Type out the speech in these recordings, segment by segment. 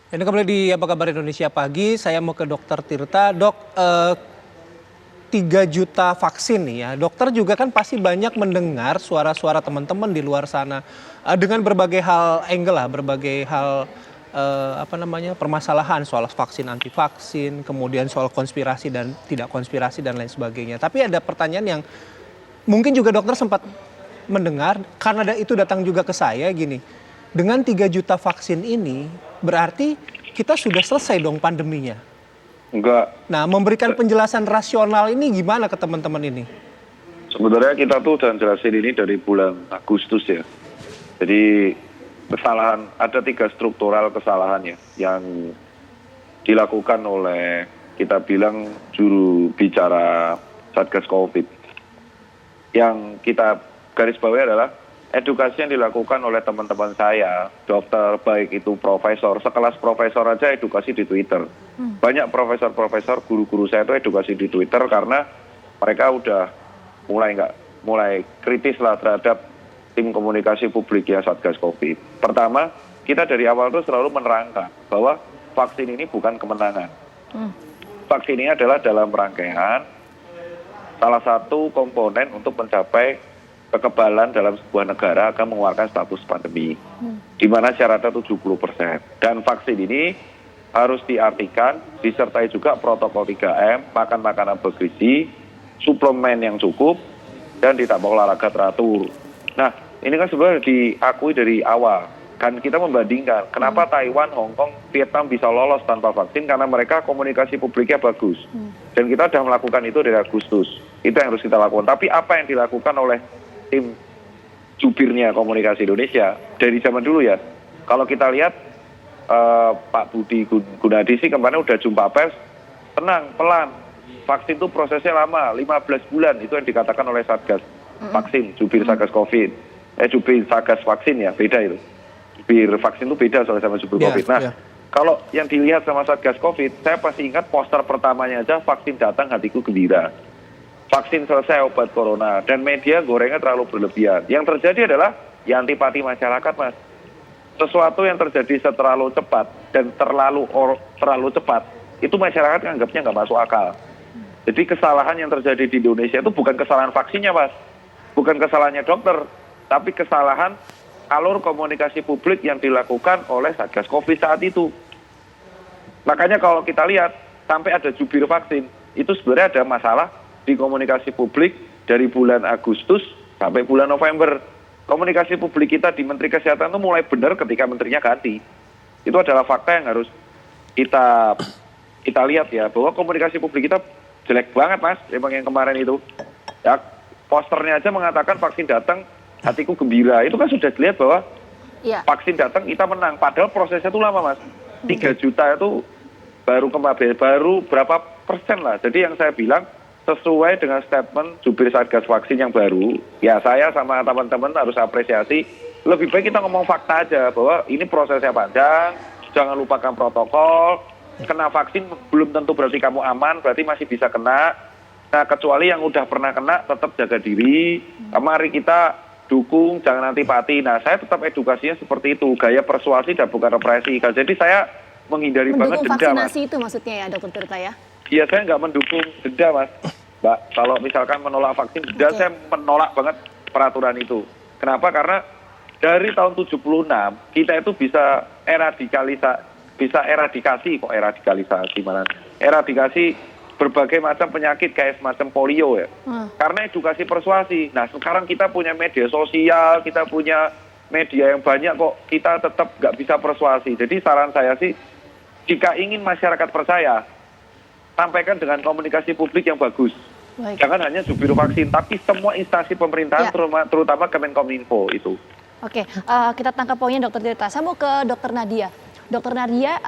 Ini kembali di Apa Kabar Indonesia Pagi, saya mau ke Dokter Tirta. Dok, 3 juta vaksin nih ya. Dokter juga kan pasti banyak mendengar suara-suara teman-teman di luar sana dengan berbagai hal angle lah, berbagai hal permasalahan soal vaksin anti vaksin, kemudian soal konspirasi dan tidak konspirasi dan lain sebagainya. Tapi ada pertanyaan yang mungkin juga dokter sempat mendengar karena itu datang juga ke saya gini. Dengan 3 juta vaksin ini berarti kita sudah selesai dong pandeminya. Enggak. Nah, memberikan penjelasan rasional ini gimana ke teman-teman ini? Sebenarnya kita tuh udah jelasin ini dari bulan Agustus ya. Jadi kesalahan, ada 3 struktural kesalahan ya yang dilakukan oleh kita bilang juru bicara Satgas Covid. Yang kita garis bawahi adalah edukasi yang dilakukan oleh teman-teman saya, dokter, baik itu profesor, sekelas profesor aja edukasi di Twitter. Banyak profesor-profesor, guru-guru saya itu edukasi di Twitter karena mereka udah mulai kritis lah terhadap tim komunikasi publik ya Satgas Covid. Pertama, kita dari awal tuh selalu menerangkan bahwa vaksin ini bukan kemenangan. Vaksin ini adalah dalam rangkaian salah satu komponen untuk mencapai kekebalan dalam sebuah negara akan mengeluarkan status pandemi, di mana syaratnya 70%. Dan vaksin ini harus diartikan, disertai juga protokol 3M, makan makanan bergizi, suplemen yang cukup, dan ditambah olahraga teratur. Nah, ini kan sebenarnya diakui dari awal. Kan kita membandingkan, kenapa Taiwan, Hong Kong, Vietnam bisa lolos tanpa vaksin, karena mereka komunikasi publiknya bagus. Dan kita sudah melakukan itu dari Agustus. Itu yang harus kita lakukan. Tapi apa yang dilakukan oleh tim jubirnya komunikasi Indonesia dari zaman dulu ya, kalau kita lihat Pak Budi Gunadi sih kemarin udah jumpa pers, tenang, pelan, vaksin itu prosesnya lama, 15 bulan, itu yang dikatakan oleh Satgas vaksin, jubir Satgas Covid, jubir Satgas vaksin ya, beda itu, jubir vaksin itu beda soalnya sama jubir Covid. Nah, kalau yang dilihat sama Satgas Covid, saya pasti ingat poster pertamanya aja, vaksin datang hatiku gembira. Vaksin selesai obat corona, dan media gorengnya terlalu berlebihan. Yang terjadi adalah ya antipati masyarakat, Mas. Sesuatu yang terjadi terlalu cepat dan terlalu cepat, itu masyarakat anggapnya nggak masuk akal. Jadi kesalahan yang terjadi di Indonesia itu bukan kesalahan vaksinnya, Mas. Bukan kesalahannya dokter, tapi kesalahan alur komunikasi publik yang dilakukan oleh Satgas Covid saat itu. Makanya kalau kita lihat, sampai ada jubir vaksin, itu sebenarnya ada masalah di komunikasi publik dari bulan Agustus sampai bulan November. Komunikasi publik kita di Menteri Kesehatan itu mulai benar ketika menterinya ganti. Itu adalah fakta yang harus kita lihat ya, bahwa komunikasi publik kita jelek banget, Mas, emang yang kemarin itu. Ya, posternya aja mengatakan vaksin datang hatiku gembira. Itu kan sudah dilihat bahwa vaksin datang kita menang. Padahal prosesnya itu lama, Mas. 3 juta itu baru berapa persen lah. Jadi yang saya bilang, sesuai dengan statement jubir Satgas vaksin yang baru, ya saya sama teman-teman harus apresiasi, lebih baik kita ngomong fakta aja, bahwa ini prosesnya panjang, jangan lupakan protokol, kena vaksin belum tentu berarti kamu aman, berarti masih bisa kena. Nah, kecuali yang udah pernah kena, tetap jaga diri, mari kita dukung, jangan antipati. Nah, saya tetap edukasinya seperti itu, gaya persuasi dan bukan represi. Jadi saya menghindari banget denda, Mas. Mendukung vaksinasi itu maksudnya ya, Dokter Tirta ya? Iya, saya nggak mendukung denda, Mas. Mbak, kalau misalkan menolak vaksin, denda saya menolak banget peraturan itu. Kenapa? Karena dari tahun 76, kita itu bisa eradikasi berbagai macam penyakit kayak semacam polio ya. Karena edukasi persuasi. Nah, sekarang kita punya media sosial, kita punya media yang banyak kok, kita tetap nggak bisa persuasi. Jadi saran saya sih, jika ingin masyarakat percaya, sampaikan dengan komunikasi publik yang bagus. Jangan hanya jubir vaksin, tapi semua instansi pemerintahan, terutama Kemenkominfo itu. Oke, kita tangkap poinnya Dokter Tirta. Saya mau ke Dokter Nadia. Dokter Nadia,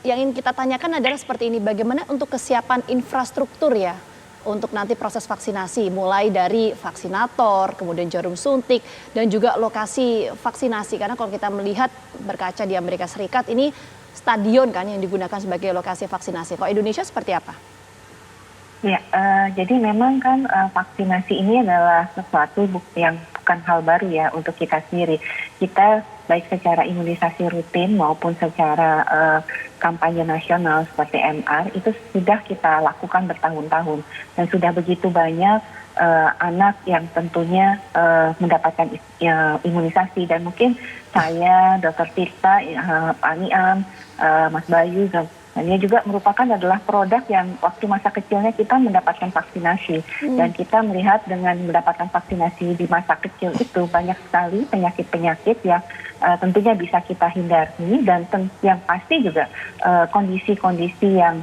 yang ingin kita tanyakan adalah seperti ini, bagaimana untuk kesiapan infrastruktur ya, untuk nanti proses vaksinasi, mulai dari vaksinator, kemudian jarum suntik, dan juga lokasi vaksinasi. Karena kalau kita melihat berkaca di Amerika Serikat, ini stadion kan yang digunakan sebagai lokasi vaksinasi. Kalau Indonesia seperti apa? Ya, jadi memang kan vaksinasi ini adalah sesuatu yang bukan hal baru ya untuk kita sendiri. Kita baik secara imunisasi rutin maupun secara kampanye nasional seperti MR itu sudah kita lakukan bertahun-tahun dan sudah begitu banyak anak yang tentunya mendapatkan imunisasi dan mungkin saya, Dr. Tirta, Pak Niam, Mas Bayu, dan ini juga merupakan adalah produk yang waktu masa kecilnya kita mendapatkan vaksinasi dan kita melihat dengan mendapatkan vaksinasi di masa kecil itu banyak sekali penyakit-penyakit yang tentunya bisa kita hindari dan yang pasti juga kondisi-kondisi yang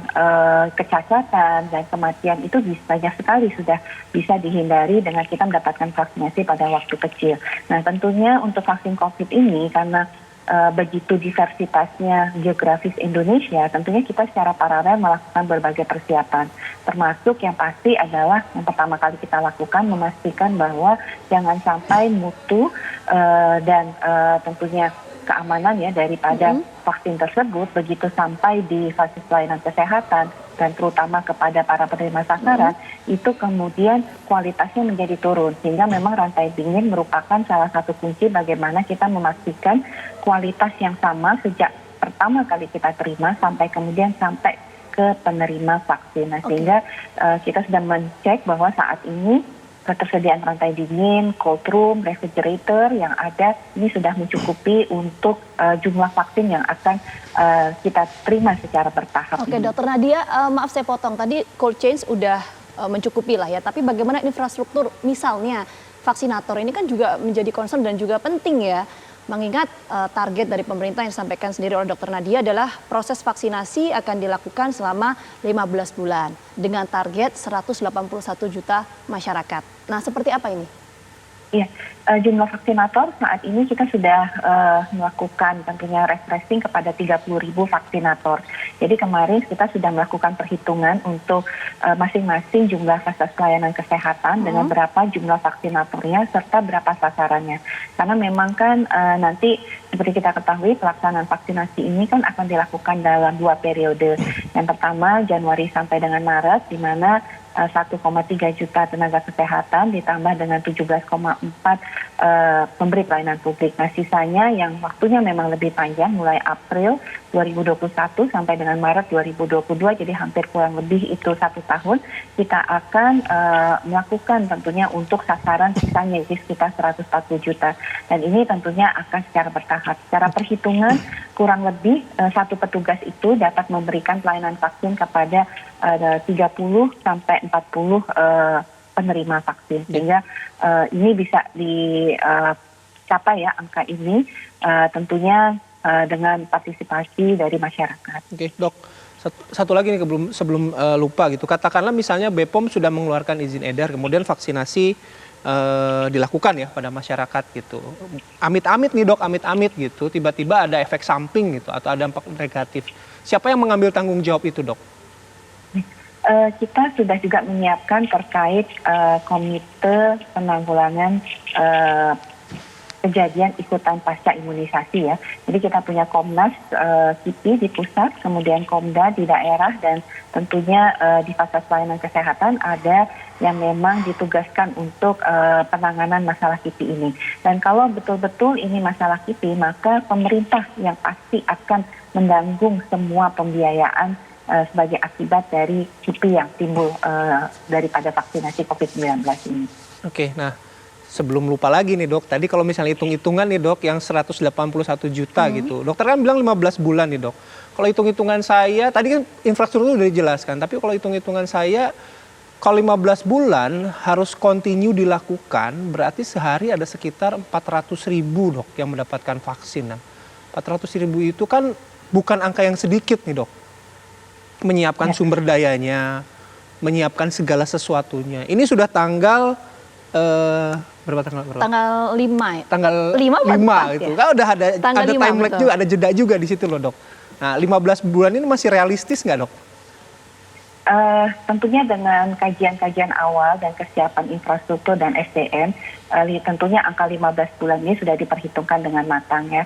kecacatan dan kematian itu banyak sekali sudah bisa dihindari dengan kita mendapatkan vaksinasi pada waktu kecil. Nah tentunya untuk vaksin COVID ini karena begitu diversitasnya geografis Indonesia, tentunya kita secara paralel melakukan berbagai persiapan. Termasuk yang pasti adalah yang pertama kali kita lakukan memastikan bahwa jangan sampai mutu dan tentunya keamanan ya daripada vaksin tersebut begitu sampai di fasilitas pelayanan kesehatan dan terutama kepada para penerima sasaran itu kemudian kualitasnya menjadi turun sehingga memang rantai dingin merupakan salah satu kunci bagaimana kita memastikan kualitas yang sama sejak pertama kali kita terima sampai kemudian sampai ke penerima vaksin. Nah, sehingga kita sudah mencek bahwa saat ini ketersediaan rantai dingin, cold room, refrigerator yang ada ini sudah mencukupi untuk jumlah vaksin yang akan kita terima secara bertahap. Oke, Dokter Nadia, maaf saya potong. Tadi cold chain udah mencukupi lah ya, tapi bagaimana infrastruktur misalnya vaksinator ini kan juga menjadi concern dan juga penting ya. Mengingat target dari pemerintah yang disampaikan sendiri oleh Dr. Nadia adalah proses vaksinasi akan dilakukan selama 15 bulan dengan target 181 juta masyarakat. Nah, seperti apa ini? Iya, jumlah vaksinator saat ini kita sudah melakukan tentunya refreshing kepada 30.000 vaksinator. Jadi kemarin kita sudah melakukan perhitungan untuk masing-masing jumlah fasilitas pelayanan kesehatan dengan berapa jumlah vaksinatornya serta berapa sasarannya. Karena memang kan nanti seperti kita ketahui pelaksanaan vaksinasi ini kan akan dilakukan dalam 2 periode. Yang pertama Januari sampai dengan Maret di mana 1,3 juta tenaga kesehatan ditambah dengan 17,4 pemberi pelayanan publik. Nah sisanya yang waktunya memang lebih panjang mulai April 2021 sampai dengan Maret 2022 jadi hampir kurang lebih itu 1 tahun kita akan melakukan tentunya untuk sasaran sisanya yaitu sekitar 140 juta dan ini tentunya akan secara bertahap. Secara perhitungan kurang lebih satu petugas itu dapat memberikan pelayanan vaksin kepada 30 sampai 40 penerima vaksin sehingga ini bisa dicapai ya angka ini tentunya dengan partisipasi dari masyarakat. Oke, Dok. Satu lagi nih sebelum lupa gitu. Katakanlah misalnya BPOM sudah mengeluarkan izin edar, kemudian vaksinasi dilakukan ya pada masyarakat gitu. Amit-amit nih Dok, amit-amit gitu. Tiba-tiba ada efek samping gitu atau ada dampak negatif. Siapa yang mengambil tanggung jawab itu, Dok? Kita sudah juga menyiapkan terkait komite penanggulangan kejadian ikutan pasca imunisasi ya. Jadi kita punya Komnas KIPI di pusat, kemudian Komda di daerah dan tentunya di fasilitas pelayanan kesehatan ada yang memang ditugaskan untuk penanganan masalah KIPI ini. Dan kalau betul-betul ini masalah KIPI, maka pemerintah yang pasti akan menanggung semua pembiayaan sebagai akibat dari KIPI yang timbul daripada vaksinasi COVID-19 ini. Oke, nah sebelum lupa lagi nih Dok, tadi kalau misalnya hitung-hitungan nih Dok yang 181 juta gitu, dokter kan bilang 15 bulan nih Dok. Kalau hitung-hitungan saya, tadi kan infrastruktur udah dijelaskan, tapi kalau hitung-hitungan saya, kalau 15 bulan harus continue dilakukan, berarti sehari ada sekitar 400.000 Dok yang mendapatkan vaksin. Nah, 400.000 itu kan bukan angka yang sedikit nih Dok. Menyiapkan sumber dayanya, menyiapkan segala sesuatunya. Ini sudah tanggal berapa tanggal? Tanggal 5 ya? Tanggal 5 itu. Kan udah ada time lag juga, ada jeda juga di situ loh Dok. Nah 15 bulan ini masih realistis nggak Dok? Tentunya dengan kajian-kajian awal dan kesiapan infrastruktur dan SDM, tentunya angka 15 bulan ini sudah diperhitungkan dengan matang ya.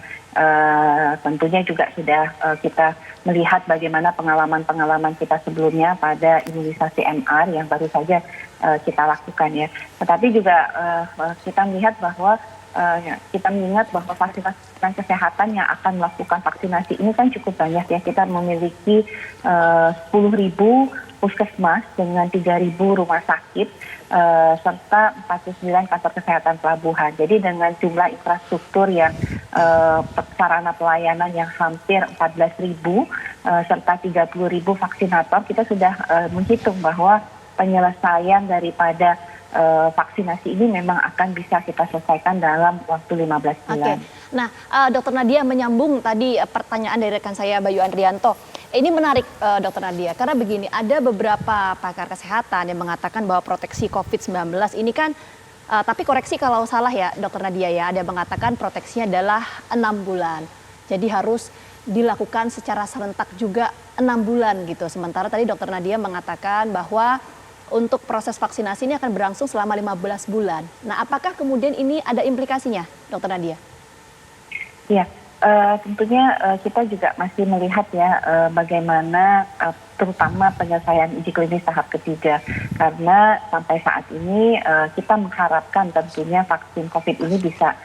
Tentunya juga sudah kita melihat bagaimana pengalaman-pengalaman kita sebelumnya pada imunisasi MR yang baru saja kita lakukan ya. Tetapi juga kita melihat bahwa kita mengingat bahwa fasilitas kesehatan yang akan melakukan vaksinasi ini kan cukup banyak ya. Kita memiliki 10.000 puskesmas dengan 3.000 rumah sakit serta 49 kantor kesehatan pelabuhan. Jadi dengan jumlah infrastruktur yang sarana pelayanan yang hampir 14.000 serta 30.000 vaksinator, kita sudah menghitung bahwa penyelesaian daripada vaksinasi ini memang akan bisa kita selesaikan dalam waktu 15 bulan. Nah, Dr. Nadia menyambung tadi pertanyaan dari rekan saya Bayu Andrianto. Ini menarik Dr. Nadia, karena begini, ada beberapa pakar kesehatan yang mengatakan bahwa proteksi COVID-19 ini kan, tapi koreksi kalau salah ya Dr. Nadia ya, ada yang mengatakan proteksinya adalah 6 bulan. Jadi harus dilakukan secara serentak juga 6 bulan gitu. Sementara tadi Dr. Nadia mengatakan bahwa untuk proses vaksinasi ini akan berlangsung selama 15 bulan. Nah, apakah kemudian ini ada implikasinya, Dr. Nadia? Ya, tentunya kita juga masih melihat ya bagaimana terutama penyelesaian uji klinis tahap ketiga. Karena sampai saat ini kita mengharapkan tentunya vaksin COVID ini bisa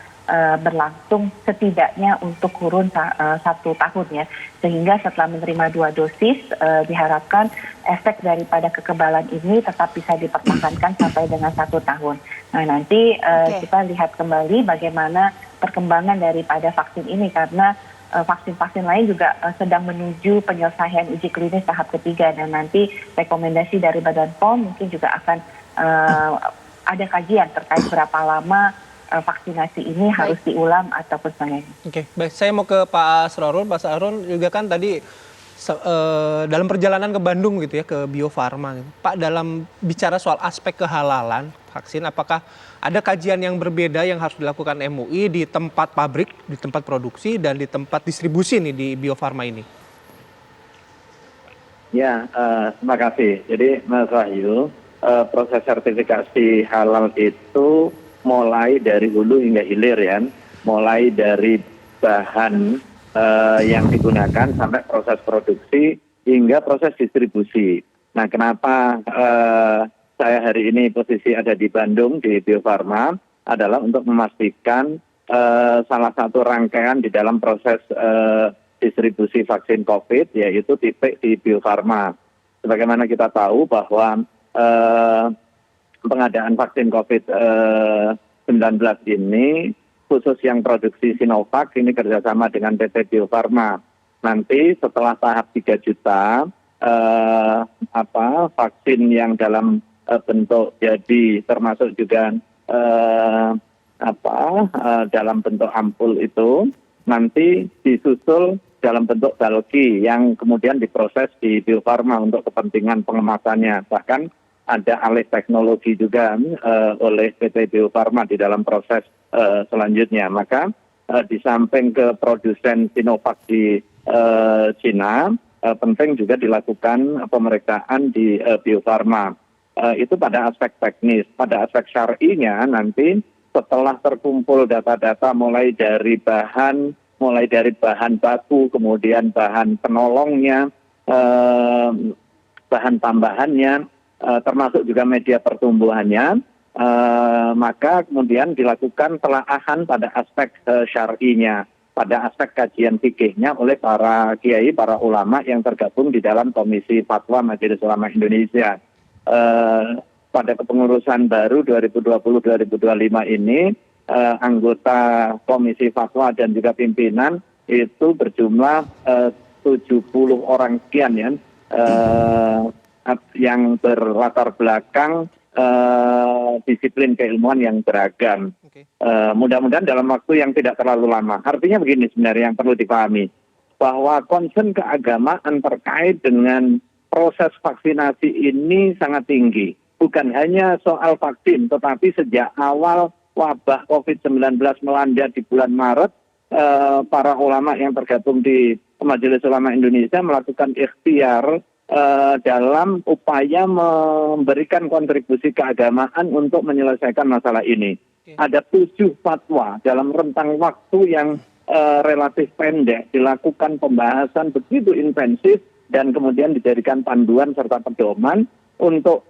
berlangsung setidaknya untuk kurun 1 tahun ya, sehingga setelah menerima 2 dosis diharapkan efek daripada kekebalan ini tetap bisa dipertahankan sampai dengan 1 tahun. Nah nanti kita lihat kembali bagaimana perkembangan daripada vaksin ini, karena vaksin-vaksin lain juga sedang menuju penyelesaian uji klinis tahap ketiga, dan nanti rekomendasi dari Badan POM mungkin juga akan ada kajian terkait berapa lama vaksinasi ini harus diulang ataupun sebagainya. Oke, baik. Saya mau ke Pak Asrorun. Pak Asrorun juga kan tadi dalam perjalanan ke Bandung gitu ya, ke Bio Farma. Gitu. Pak, dalam bicara soal aspek kehalalan vaksin, apakah ada kajian yang berbeda yang harus dilakukan MUI di tempat pabrik, di tempat produksi, dan di tempat distribusi nih di Bio Farma ini? Ya, terima kasih. Jadi Mas Wahyu, proses sertifikasi halal itu mulai dari hulu hingga hilir ya, mulai dari bahan yang digunakan sampai proses produksi hingga proses distribusi. Nah, kenapa saya hari ini posisi ada di Bandung di Bio Farma adalah untuk memastikan salah satu rangkaian di dalam proses distribusi vaksin COVID, yaitu titik di Bio Farma. Sebagaimana kita tahu bahwa pengadaan vaksin COVID-19 ini, khusus yang produksi Sinovac, ini kerjasama dengan PT Bio Farma. Nanti setelah tahap 3 juta, vaksin yang dalam bentuk jadi, termasuk juga dalam bentuk ampul itu, nanti disusul dalam bentuk balki yang kemudian diproses di Bio Farma untuk kepentingan pengemasannya. Bahkan ada alih teknologi juga oleh PT Bio Farma di dalam proses selanjutnya. Maka di samping ke produsen Sinovac di Cina, penting juga dilakukan pemeriksaan di Bio Farma. Itu pada aspek teknis. Pada aspek syar'inya nanti setelah terkumpul data-data mulai dari bahan baku, kemudian bahan penolongnya, bahan tambahannya, termasuk juga media pertumbuhannya, maka kemudian dilakukan telaahan pada aspek syar'inya, pada aspek kajian fikihnya oleh para kiai, para ulama yang tergabung di dalam Komisi Fatwa Majelis Ulama Indonesia. Pada kepengurusan baru 2020-2025 ini, anggota Komisi Fatwa dan juga pimpinan itu berjumlah 70 orang sekian ya, yang berlatar belakang disiplin keilmuan yang beragam. Mudah-mudahan dalam waktu yang tidak terlalu lama. Artinya begini sebenarnya yang perlu dipahami, bahwa concern keagamaan terkait dengan proses vaksinasi ini sangat tinggi. Bukan hanya soal vaksin, tetapi sejak awal wabah COVID-19 melanda di bulan Maret, para ulama yang tergabung di Majelis Ulama Indonesia melakukan ikhtiar dalam upaya memberikan kontribusi keagamaan untuk menyelesaikan masalah ini. Ada 7 fatwa dalam rentang waktu yang relatif pendek, dilakukan pembahasan begitu intensif dan kemudian dijadikan panduan serta pedoman untuk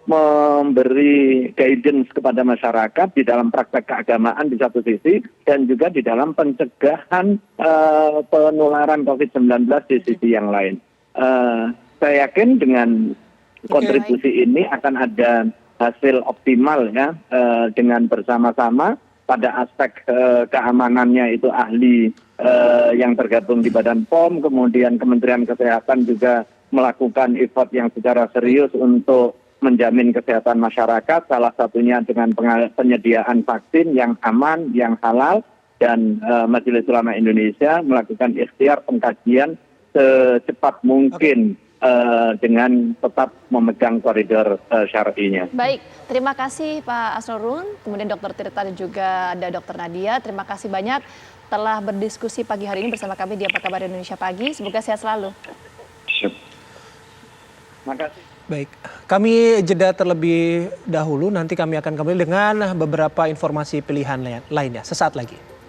memberi guidance kepada masyarakat di dalam praktek keagamaan di satu sisi dan juga di dalam pencegahan penularan COVID-19 di sisi yang lain. Saya yakin dengan kontribusi ini akan ada hasil optimal ya dengan bersama-sama pada aspek keamanannya itu ahli yang tergabung di Badan POM, kemudian Kementerian Kesehatan juga melakukan effort yang secara serius untuk menjamin kesehatan masyarakat, salah satunya dengan penyediaan vaksin yang aman, yang halal, dan Majelis Ulama Indonesia melakukan ikhtiar pengkajian secepat mungkin dengan tetap memegang koridor syar'inya. Baik, terima kasih Pak Asrorun, kemudian Dr. Tirta dan juga ada Dr. Nadia. Terima kasih banyak telah berdiskusi pagi hari ini bersama kami di Apa Kabar Indonesia Pagi. Semoga sehat selalu. Siap. Terima kasih. Baik, kami jeda terlebih dahulu, nanti kami akan kembali dengan beberapa informasi pilihan lainnya sesaat lagi.